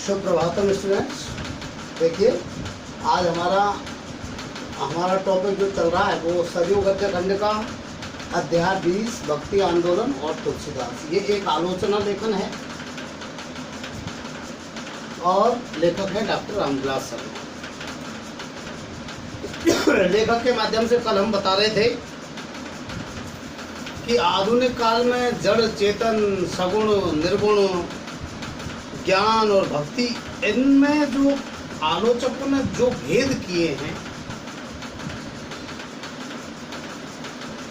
Suprabhatam students. देखिए, आज हमारा टॉपिक जो चल रहा है वो सरयू गद्य खंड का अध्याय 20 भक्ति आंदोलन और तुलसीदास। ये एक आलोचना लेखन है और लेखक है डॉक्टर रामविलास शर्मा। लेखक के माध्यम से कल हम बता रहे थे कि आधुनिक काल में जड़ चेतन सगुण निर्गुण ज्ञान और भक्ति, इनमें जो आलोचकों ने जो भेद किए हैं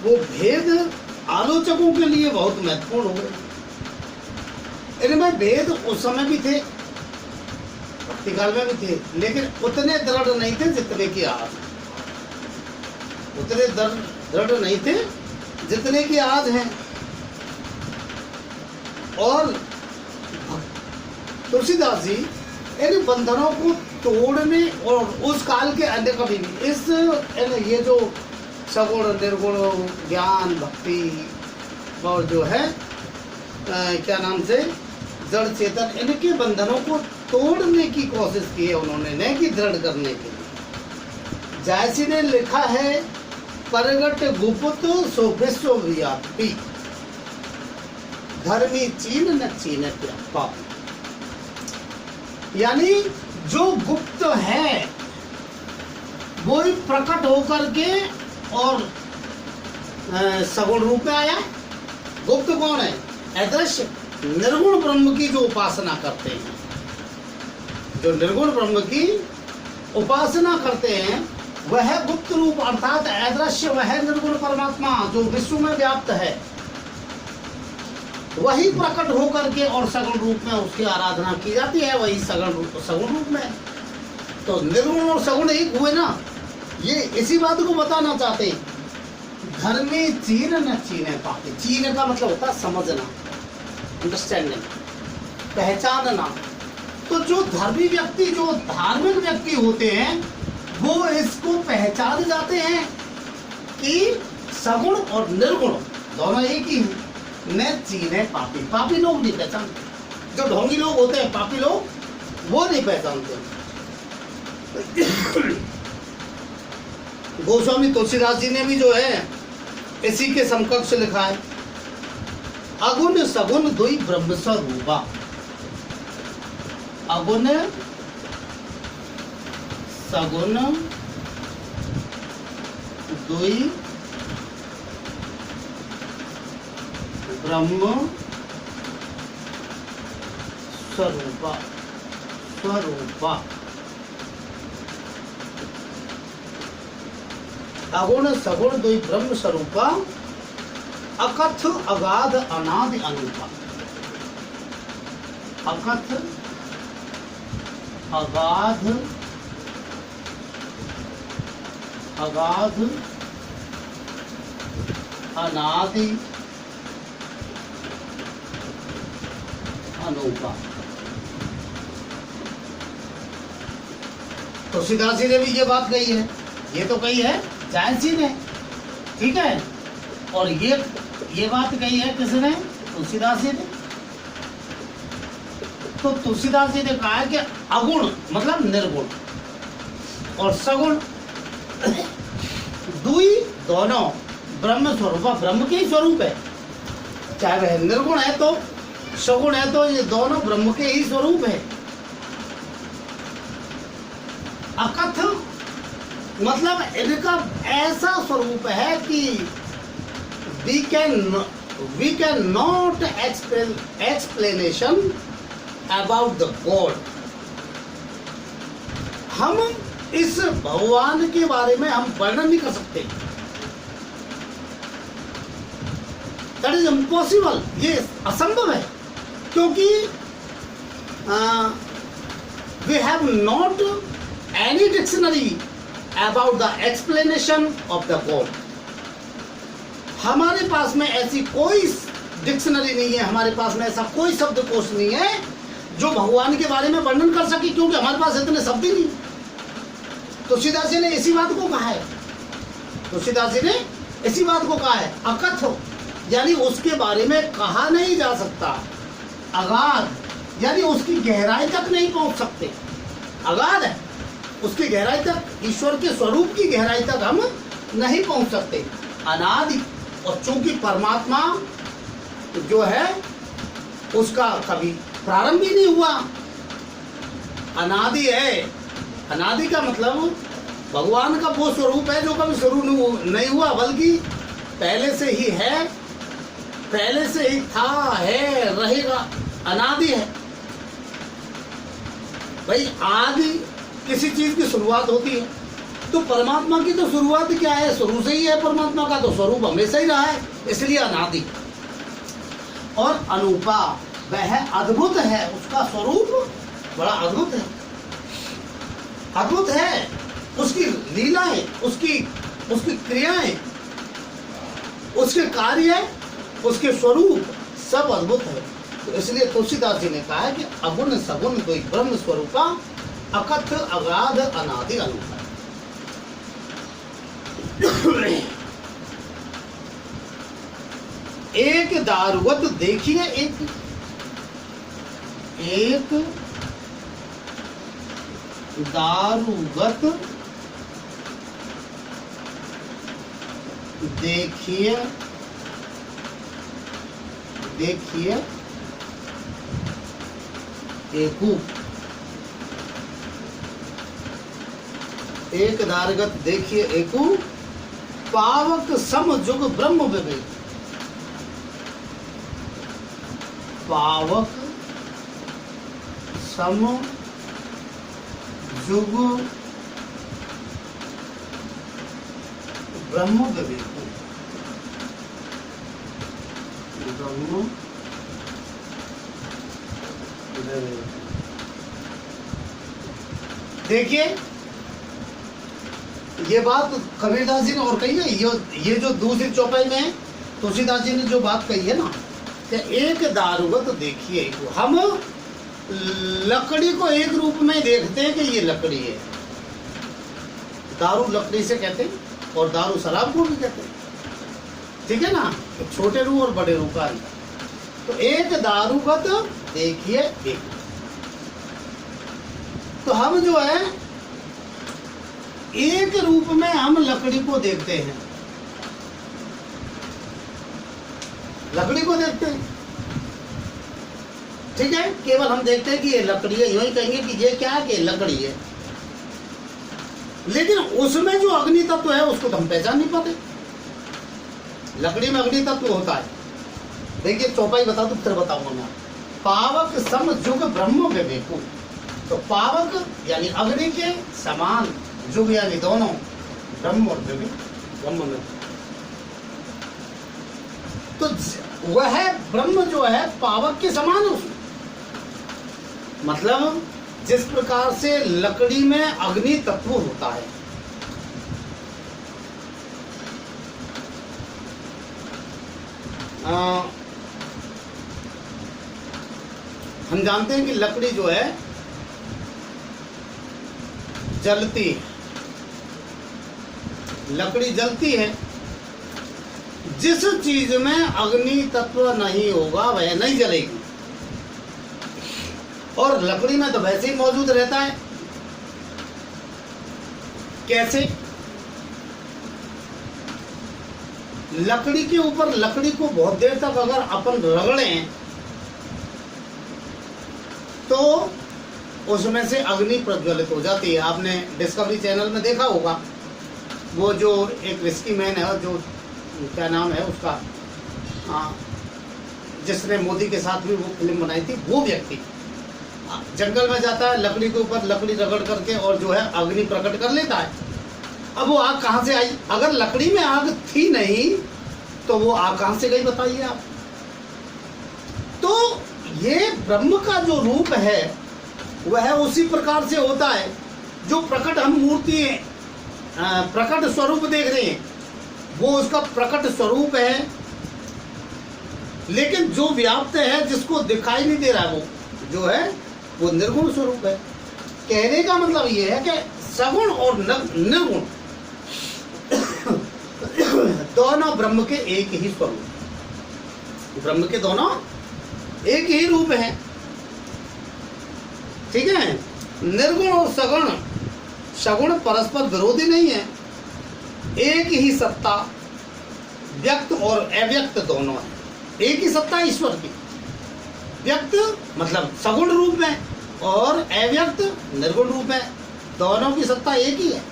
वो भेद आलोचकों के लिए बहुत महत्वपूर्ण हो गए। इनमें भेद उस समय भी थे, भक्ति काल में भी थे, लेकिन उतने दृढ़ नहीं थे जितने की आज, उतने दृढ़ नहीं थे जितने की आज हैं। और तुलसीदास जी इन बंधनों को तोड़ने और उस काल के अन्य कभी भी ये जो सगुण निर्गुण ज्ञान भक्ति और जो है क्या नाम से जड़ चेतन, इनके बंधनों को तोड़ने की कोशिश की है उन्होंने, नहीं कि दृढ़ करने के लिए। जायसी ने लिखा है, परगट गुप्त सो विश्वव्यापी, धर्मी चीन न चीन पाप। यानी जो गुप्त है वो ही प्रकट होकर के और सगुण रूप में आया। गुप्त कौन है? अदृश्य निर्गुण ब्रह्म की जो उपासना करते हैं, जो निर्गुण ब्रह्म की उपासना करते हैं वह गुप्त रूप अर्थात अदृश्य, वह निर्गुण परमात्मा जो विश्व में व्याप्त है, वही प्रकट होकर के और सगुण रूप में उसकी आराधना की जाती है, वही सगुण रूप में। तो निर्गुण और सगुण एक हुए ना, ये इसी बात को बताना चाहते हैं। घर में चीन न चीने पाते, चीन का मतलब होता है समझना, अंडरस्टैंडिंग, पहचानना। तो जो धर्मी व्यक्ति, जो धार्मिक व्यक्ति होते हैं वो इसको पहचान जाते हैं कि सगुण और निर्गुण दोनों एक ही हैं। न चीने पापी, पापी लोग नहीं पहचानते। जो ढोंगी लोग होते हैं, पापी लोग, वो नहीं पहचानते। गोस्वामी तुलसीदास जी ने भी जो है इसी के समकक्ष लिखा है, अगुण सगुण दुई ब्रह्म स्वरूपा। अगुण सगुण दुई ब्रह्म स्वरूपा। अगुण सगुण दुई ब्रह्म स्वरूपा, अकथ अगाध अनादि अनूपा। अकथ अगाध अनादि अनूपा। तुलसीदास जी ने भी ये बात कही है, ये तो कही है जायसी ने, ठीक है। और ये बात कही है किसने? तुलसीदास जी ने। तो तुलसीदास जी ने कहा है कि अगुण मतलब निर्गुण और सगुण दुई दोनों ब्रह्म स्वरूप, ब्रह्म के ही स्वरूप है। चाहे वह निर्गुण है तो सगुण है, तो ये दोनों ब्रह्म के ही स्वरूप है। अकथ मतलब इनका ऐसा स्वरूप है कि we can not explanation about the god. हम इस भगवान के बारे में हम वर्णन नहीं कर सकते। दैट इज इम्पॉसिबल, ये असंभव है, क्योंकि we have not any dictionary about the explanation of the god. हमारे पास में ऐसी कोई डिक्शनरी नहीं है, हमारे पास में ऐसा कोई शब्दकोश नहीं है जो भगवान के बारे में वर्णन कर सके, क्योंकि हमारे पास इतने शब्द ही नहीं। तुलसीदास जी ने इसी बात को कहा है, तुलसीदास जी ने इसी बात को कहा है। अकथ यानी उसके बारे में कहा नहीं जा सकता। अगाध यानी उसकी गहराई तक नहीं पहुंच सकते, अगाध है, उसकी गहराई तक, ईश्वर के स्वरूप की गहराई तक हम नहीं पहुंच सकते, अनादि। और चूंकि परमात्मा जो है उसका कभी प्रारंभ ही नहीं हुआ, अनादि है। अनादि का मतलब भगवान का वो स्वरूप है जो कभी शुरू नहीं हुआ, बल्कि पहले से ही है, पहले से ही था, है, रहेगा, अनादि है। भाई आदि किसी चीज की शुरुआत होती है, तो परमात्मा की तो शुरुआत क्या है, शुरू से ही है। परमात्मा का तो स्वरूप हमेशा ही रहा है, इसलिए अनादि। और अनूपा, वह अद्भुत है, उसका स्वरूप बड़ा अद्भुत है, अद्भुत है। उसकी लीलाएं, उसकी क्रियाएं, उसके कार्य, उसके स्वरूप सब अद्भुत है। तो इसलिए तुलसीदास जी ने कहा है कि अगुण सगुण कोई ब्रह्म स्वरूपा, अकथ अगाध अनादि अनूपा। एक दारुवत देखिए, एक दारुवत देखिए एक दारुवत देखिए एकू, पावक सम जुग ब्रह्म विवेक। पावक सम जुग ब्रह्म विवेक, ब्रह्म विवेक। देखिए ये बात कबीरदास जी ने और कही है, ये जो दूसरी चौपाई में है, तुलसीदास जी ने जो बात कही है ना, कि एक दारुवत देखिए, हम लकड़ी को एक रूप में देखते हैं कि ये लकड़ी है। दारू लकड़ी से कहते हैं, और दारू शराब को भी कहते हैं, ठीक है ना, तो छोटे रूप और बड़े रूप का। तो एक दारुवत देखिए एक, तो हम जो है एक रूप में हम लकड़ी को देखते हैं, लकड़ी को देखते हैं, ठीक है। केवल हम देखते हैं कि ये लकड़ी है, यूं ही कहेंगे कि ये क्या है, कि लकड़ी है। लेकिन उसमें जो अग्नि तत्व है उसको तो हम पहचान नहीं पाते। लकड़ी में अग्नि तत्व होता है। देखिए चौपाई बता दूं, फिर बताऊंगा मैं। पावक सम जुग ब्रह्म विवेकु, तो पावक यानी अग्नि के समान, जुग यानी दोनों, ब्रह्म और विवेक, ब्रह्म में। तो वह ब्रह्म जो है पावक के समान है उसमें, मतलब जिस प्रकार से लकड़ी में अग्नि तत्व होता है, हम जानते हैं कि लकड़ी जो है जलती है, लकड़ी जलती है। जिस चीज में अग्नि तत्व नहीं होगा वह नहीं जलेगी, और लकड़ी में तो वैसे ही मौजूद रहता है। कैसे? लकड़ी के ऊपर, लकड़ी को बहुत देर तक अगर अपन रगड़ें तो उसमें से अग्नि प्रज्वलित हो जाती है। आपने डिस्कवरी चैनल में देखा होगा, वो जो एक रिस्की मैन है, जो क्या नाम है उसका, जिसने मोदी के साथ भी वो फिल्म बनाई थी, वो व्यक्ति जंगल में जाता है, लकड़ी के ऊपर लकड़ी रगड़ करके और जो है अग्नि प्रकट कर लेता है। अब वो आग कहाँ से आई? अगर लकड़ी में आग थी नहीं तो वो आग कहाँ से गई, बताइए आप। तो ये ब्रह्म का जो रूप है वह उसी प्रकार से होता है। जो प्रकट हम मूर्ति, प्रकट स्वरूप देख रहे हैं, वो उसका प्रकट स्वरूप है। लेकिन जो व्याप्त है, जिसको दिखाई नहीं दे रहा, वो जो है वो निर्गुण स्वरूप है। कहने का मतलब ये है कि सगुण और निर्गुण दोनों ब्रह्म के एक ही स्वरूप, ब्रह्म के दोनों एक ही रूप हैं। ठीक है। निर्गुण और सगुण, सगुण परस्पर विरोधी नहीं है, एक ही सत्ता व्यक्त और अव्यक्त दोनों है। एक ही सत्ता ईश्वर की, व्यक्त मतलब सगुण रूप में और अव्यक्त निर्गुण रूप में, दोनों की सत्ता एक ही है।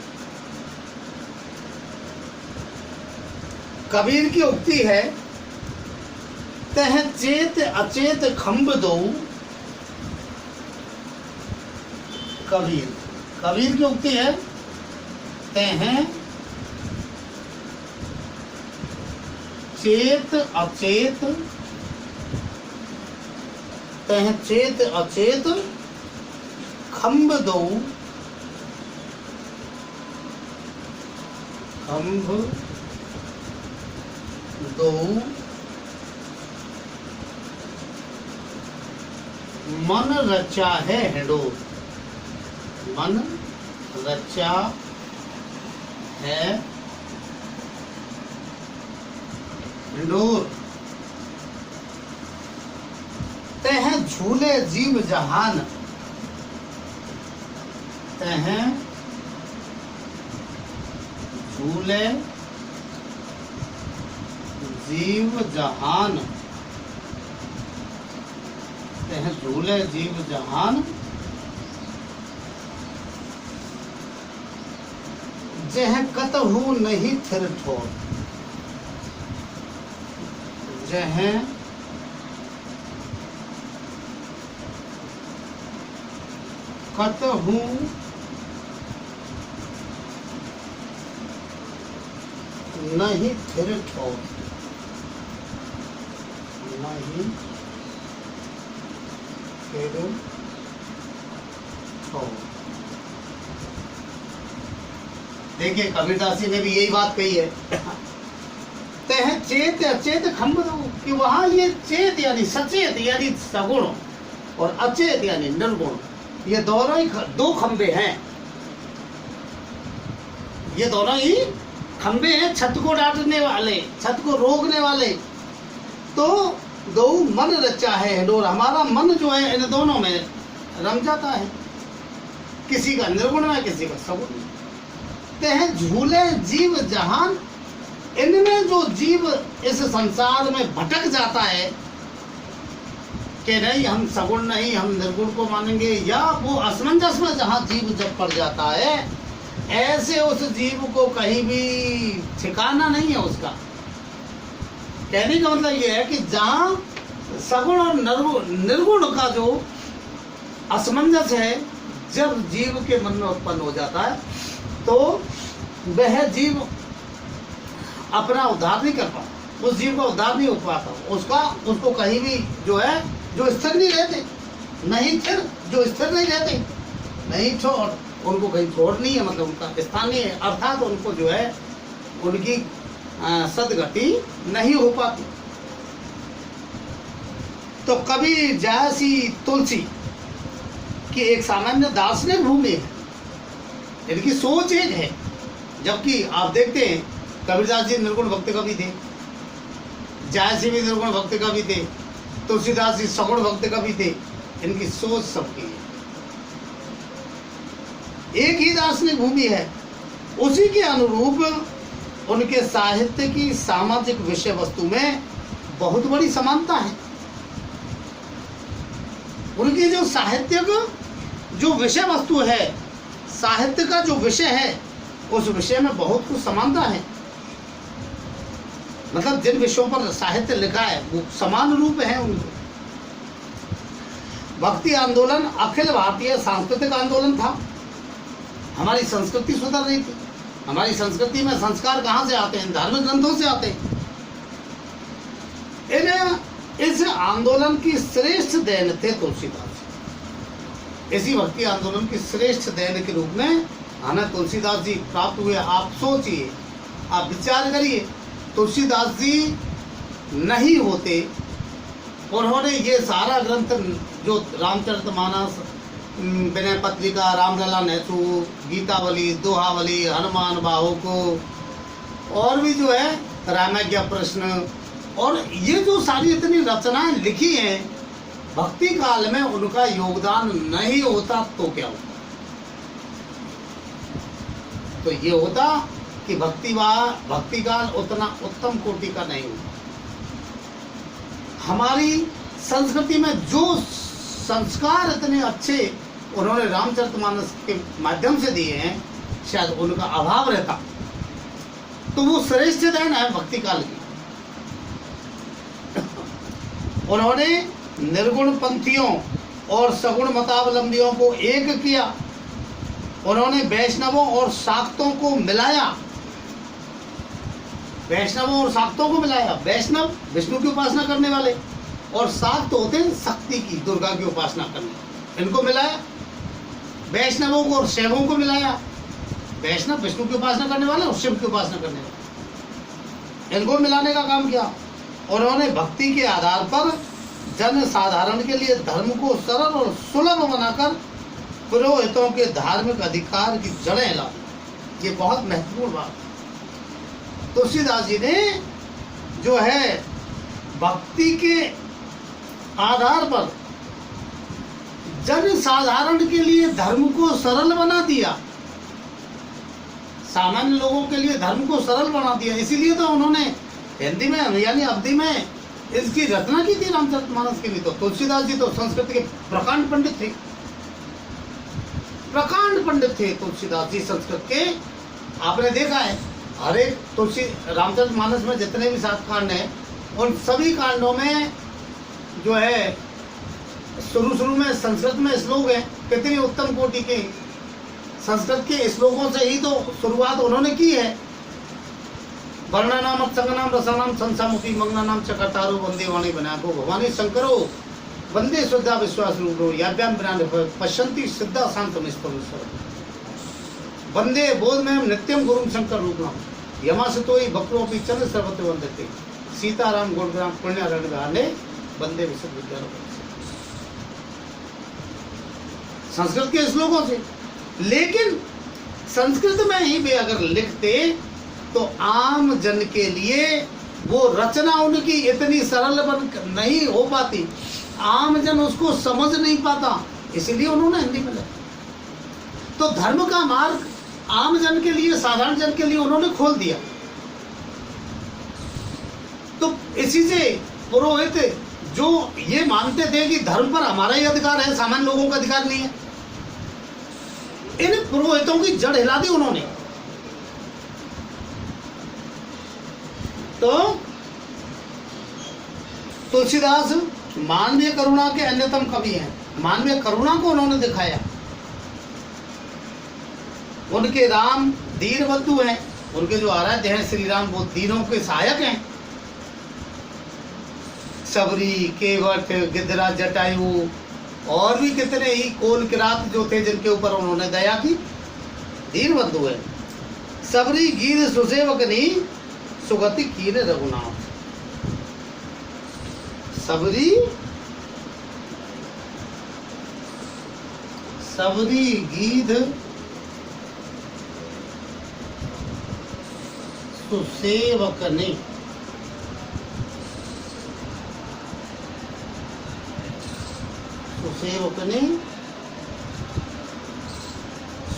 कबीर की उक्ति है, तह चेत अचेत खंब दो। कबीर की उक्ति है, तह चेत अचेत, तह चेत अचेत खंब दो, खंभ दो मन रचा है हिंडोर। मन रचा है हिंडोर, तह झूले जीव जहान, तह झूले जीव जहान, तह झूले जीव जहान, जह कतहु नहीं थिर ठोर। जह कतहु नहीं थिर ठोर, नहीं थिर ठोर। देखिए कबीरदास जी ने भी यही बात कही है, तह चेत अचेत खंभ दो, कि वहां ये चेत यानी सचेत यानी सगुण और अचेत यानी निर्गुण, ये दोनों ही दो खंबे हैं। ये दोनों ही खंबे हैं, छत को डांटने वाले, छत को रोकने वाले। तो दो मन रचा है हिंडोर, हमारा मन जो है इन दोनों में रम जाता है, किसी का निर्गुण में किसी का सगुण में। तह झूले जीव जहान, इनमें जो जीव इस संसार में भटक जाता है कि नहीं हम सगुण नहीं हम निर्गुण को मानेंगे, या वो असमंजस में जहाँ जीव जब पड़ जाता है, ऐसे उस जीव को कहीं भी ठिकाना नहीं है उसका। कहने का मतलब ये है कि जहाँ सगुण और निर्गुण का जो असमंजस है जब जीव के मन में उत्पन्न हो जाता है, तो वह जीव अपना उद्धार नहीं कर पाता, उस जीव का उद्धार नहीं हो पाता, उसको कहीं भी जो है, जो स्थिर नहीं रहते, नहीं स्थिर, जो स्थिर नहीं रहते, नहीं छोड़, उनको कहीं छोड़ नहीं है, मतलब उनका स्थान नहीं है, अर्थात उनको जो है उनकी सदगति नहीं हो पाती। तो कभी जैसी तुलसी कि एक सामान्य दार्शनिक भूमि है, इनकी सोच एक है, जबकि आप देखते हैं कबीरदास जी निर्गुण भक्त कवि थे, जयसी भी निर्गुण भक्त कवि थे, तुलसीदास जी सगुण भक्त कवि थे, इनकी सोच सबकी है, एक ही दार्शनिक भूमि है। उसी के अनुरूप उनके साहित्य की सामाजिक विषय वस्तु में बहुत बड़ी समानता है। उनकी जो साहित्यिक जो विषय वस्तु है, साहित्य का जो विषय है, उस विषय में बहुत कुछ समानता है। मतलब जिन विषयों पर साहित्य लिखा है वो समान रूप है उनके। भक्ति आंदोलन अखिल भारतीय सांस्कृतिक आंदोलन था। हमारी संस्कृति सुधर रही थी, हमारी संस्कृति में संस्कार कहाँ से आते हैं? धार्मिक ग्रंथों से आते हैं। इस आंदोलन की श्रेष्ठ देन थे तुलसीदास। इसी भक्ति आंदोलन की श्रेष्ठ देन के रूप में हमें तुलसीदास जी प्राप्त हुए। आप सोचिए, आप विचार करिए, तुलसीदास जी नहीं होते, उन्होंने ये सारा ग्रंथ जो रामचरितमानस, विनय पत्रिका, रामलला नेतु, गीतावली, दोहावली, हनुमान बाहु को, और भी जो है रामाज्ञा प्रश्न, और ये जो सारी इतनी रचनाएं लिखी हैं भक्ति काल में उनका योगदान नहीं होता तो क्या होता? तो ये होता कि भक्ति काल उतना उत्तम कोटि का नहीं होता। हमारी संस्कृति में जो संस्कार इतने अच्छे उन्होंने रामचरितमानस के माध्यम से दिए हैं, शायद उनका अभाव रहता तो वो श्रेष्ठ देन है भक्ति काल की। उन्होंने निर्गुण पंथियों और सगुण मतावलंबियों को एक किया। उन्होंने वैष्णवों और शाक्तों को मिलाया। वैष्णवों और शाक्तों को मिलाया। वैष्णव विष्णु की उपासना करने वाले और शाक्त होते हैं शक्ति की, दुर्गा की उपासना करने, इनको मिलाया। वैष्णवों को और शैवों को मिलाया। वैष्णव विष्णु की उपासना करने वाले और शिव की उपासना करने वाले, इनको मिलाने का काम किया। उन्होंने भक्ति के आधार पर जन साधारण के लिए धर्म को सरल और सुलभ बनाकर पुरोहितों के धार्मिक अधिकार की जड़ें हिला दी। ये बहुत महत्वपूर्ण बात है। तुलसीदास जी ने जो है भक्ति के आधार पर जन साधारण के लिए धर्म को सरल बना दिया, सामान्य लोगों के लिए धर्म को सरल बना दिया। इसीलिए तो उन्होंने हिंदी में यानी अवधी में इसकी रचना की थी रामचरितमानस की भी। तो तुलसीदास जी तो संस्कृत के प्रकांड पंडित थे, प्रकांड पंडित थे तुलसीदास जी संस्कृत के। आपने देखा है हर एक तुलसी रामचरितमानस में जितने भी 7 कांड हैं, उन सभी कांडों में जो है शुरू में संस्कृत में श्लोक है। कितनी उत्तम कोटि के संस्कृत के श्लोकों से ही तो शुरुआत उन्होंने की है। वर्णनाम संगनाम रसानाम संसामुखी मंगनानाम चकटारो वंदे वाणी बनाको भवानी शंकरो वंदे शुद्धा विश्वास रूपो याभ्याम बिना पश्यन्ति सिद्धा शांतमिस्पविश्वर वंदे बोधमयं नित्यं गुरुं शंकर रूपम यमासतोई बक्रोपि चंद्र सर्वत्र वंदते सीताराम गुणग्राम पुण्यारण्य गाने वंदे विश्वविद्यालय। संस्कृत के श्लोकों से, लेकिन संस्कृत में ही वे अगर लिखते तो आम जन के लिए वो रचना उनकी इतनी सरल बन नहीं हो पाती, आम जन उसको समझ नहीं पाता, इसलिए उन्होंने हिंदी में लिखा। तो धर्म का मार्ग आम जन के लिए, साधारण जन के लिए उन्होंने खोल दिया। तो इसी से पुरोहित जो ये मानते थे कि धर्म पर हमारा ही अधिकार है, सामान्य लोगों का अधिकार नहीं है, इन पुरोहितों की जड़ हिला दी उन्होंने। तो तुलसीदास मानवीय करुणा के अन्यतम कवि हैं। मानवीय करुणा को उन्होंने दिखाया। उनके राम दीनबंधु हैं, उनके जो आराध्य हैं श्री राम, वो दीनों के सहायक हैं। सबरी, केवट, गिद्धरा, जटायु और भी कितने ही कोल किरात जो थे जिनके ऊपर उन्होंने दया की, दीनबंधु है। सबरी गीत सुसेवकनी सुगति कीन रघुनाथ। सबरी गीत सुसेवकनी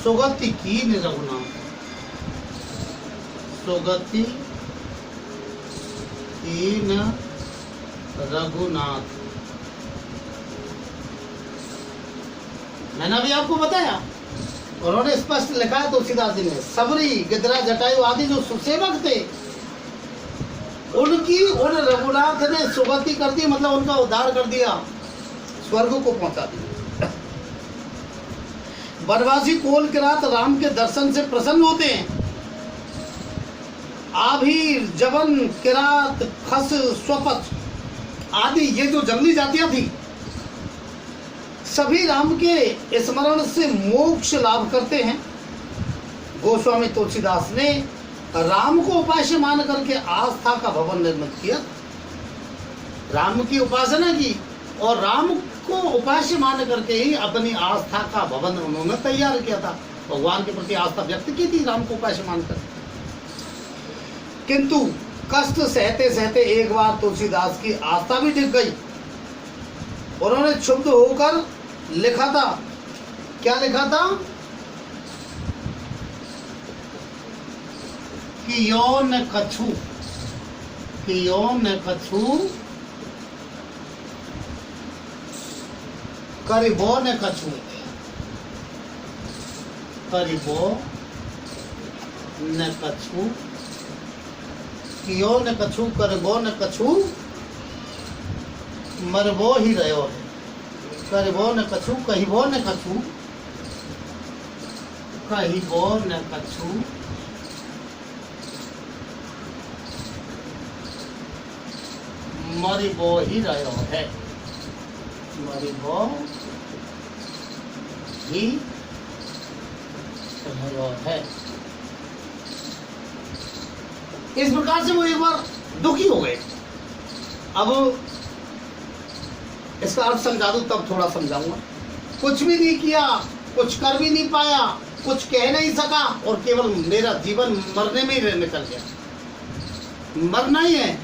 सुगति कीन रघुनाथ। सुगति कीन रघुनाथ। मैंने अभी आपको बताया, उन्होंने स्पष्ट लिखा है तुलसीदास जी ने। सबरी, गिद्धरा, जटायु आदि जो सुसेवक थे, उनकी उन रघुनाथ ने सुगति कर दी, मतलब उनका उद्धार कर दिया, स्वर्ग को पहुंचा दिया। वनवासी कोल किरात राम के दर्शन से प्रसन्न होते हैं। आभीर, जवन, किरात, खस, स्वपच आदि ये जो जंगली जातियां थी, सभी राम के स्मरण से मोक्ष लाभ करते हैं। गोस्वामी तुलसीदास ने राम को उपास्य मान करके आस्था का भवन निर्मित किया। राम की उपासना की और राम को उपास्य मान करके ही अपनी आस्था का भवन उन्होंने तैयार किया था। भगवान के प्रति आस्था व्यक्त की थी राम को उपास्य मानकर। किंतु कष्ट सहते सहते एक बार तुलसीदास की आस्था भी डिग गई। उन्होंने क्षुब्ध होकर लिखा था, क्या लिखा था कि यौन कछु, कि यौन कछु करिबो न कछु, करिबो न कछु, कि यौन कछु करिबो न कछु, मरबो ही रहो है। करिबो न कछु, कहिबो न कछु, कहिबो न कछु, मरिबो ही रहो है, मरिबो ही रहो है। इस प्रकार से वो एक बार दुखी हो गए। अब इसका अर्थ समझा दूं तब थोड़ा समझाऊंगा। कुछ भी नहीं किया, कुछ कर भी नहीं पाया, कुछ कह नहीं सका, और केवल मेरा जीवन मरने में ही निकल गया। मरना ही है,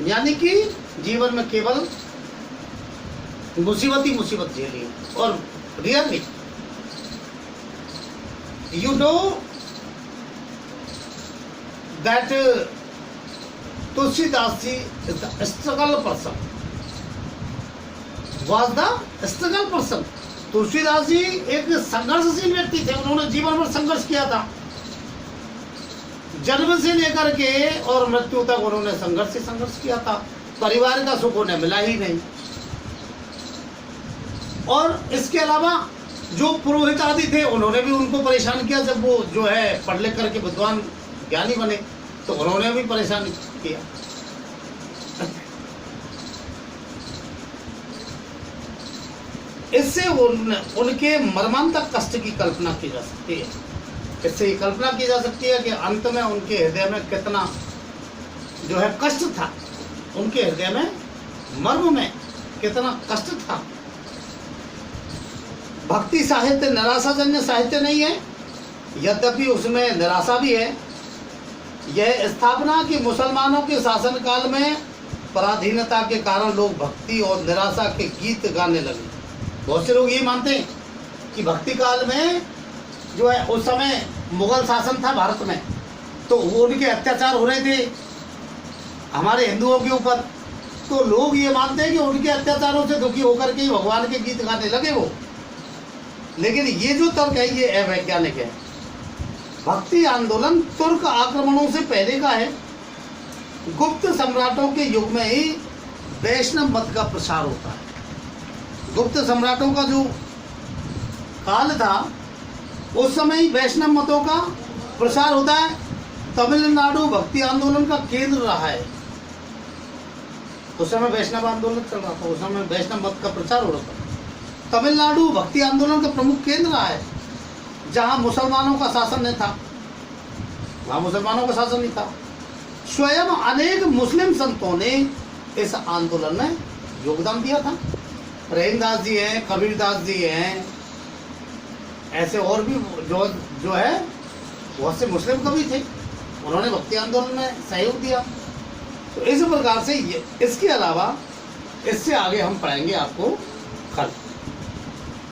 यानी कि जीवन में केवल मुसीबत ही मुसीबत झेली। और really you know that Tulsidas ji is the struggle person, was the struggle person। Tulsidas ji एक संघर्षशील व्यक्ति थे। उन्होंने जीवन भर संघर्ष किया था, जन्म से लेकर के और मृत्यु तक उन्होंने संघर्ष से संघर्ष किया था। परिवार का सुख उन्हें मिला ही नहीं। और इसके अलावा जो पुरोहित आदि थे उन्होंने भी उनको परेशान किया। जब वो जो है पढ़ लिख करके विद्वान ज्ञानी बने तो उन्होंने भी परेशान किया। इससे उनके मर्मांतक कष्ट की कल्पना की जा सकती है। इससे ये कल्पना की जा सकती है कि अंत में उनके हृदय में कितना जो है कष्ट था, उनके हृदय में मर्म में कितना कष्ट था। भक्ति साहित्य निराशाजन्य साहित्य नहीं है, यद्यपि उसमें निराशा भी है। यह स्थापना कि मुसलमानों के शासनकाल में पराधीनता के कारण लोग भक्ति और निराशा के गीत गाने लगे। बहुत से लोग ये मानते हैं कि भक्ति काल में जो है उस समय मुगल शासन था भारत में, तो वो उनके अत्याचार हो रहे थे हमारे हिंदुओं के ऊपर। तो लोग ये मानते हैं कि उनके अत्याचारों से दुखी होकर के ही भगवान के गीत गाने लगे वो। लेकिन ये जो तर्क है ये अवैज्ञानिक है। भक्ति आंदोलन तुर्क आक्रमणों से पहले का है। गुप्त सम्राटों के युग में ही वैष्णव मत का प्रसार होता है। गुप्त सम्राटों का जो काल था उस समय ही वैष्णव मतों का प्रसार होता है। तमिलनाडु भक्ति आंदोलन का केंद्र रहा है। उस समय वैष्णव आंदोलन चल रहा था, उस समय वैष्णव मत का प्रचार हो रहा था। तमिलनाडु भक्ति आंदोलन का प्रमुख केंद्र रहा है। जहां मुसलमानों का शासन नहीं था, वहां मुसलमानों का शासन नहीं था। स्वयं अनेक मुस्लिम संतों ने इस आंदोलन में योगदान दिया था। रहीमदास जी हैं, कबीरदास जी हैं, ऐसे और भी जो है बहुत से मुस्लिम कवि थे, उन्होंने भक्ति आंदोलन में सहयोग दिया। तो इस प्रकार से इसके अलावा इससे आगे हम पढ़ेंगे आपको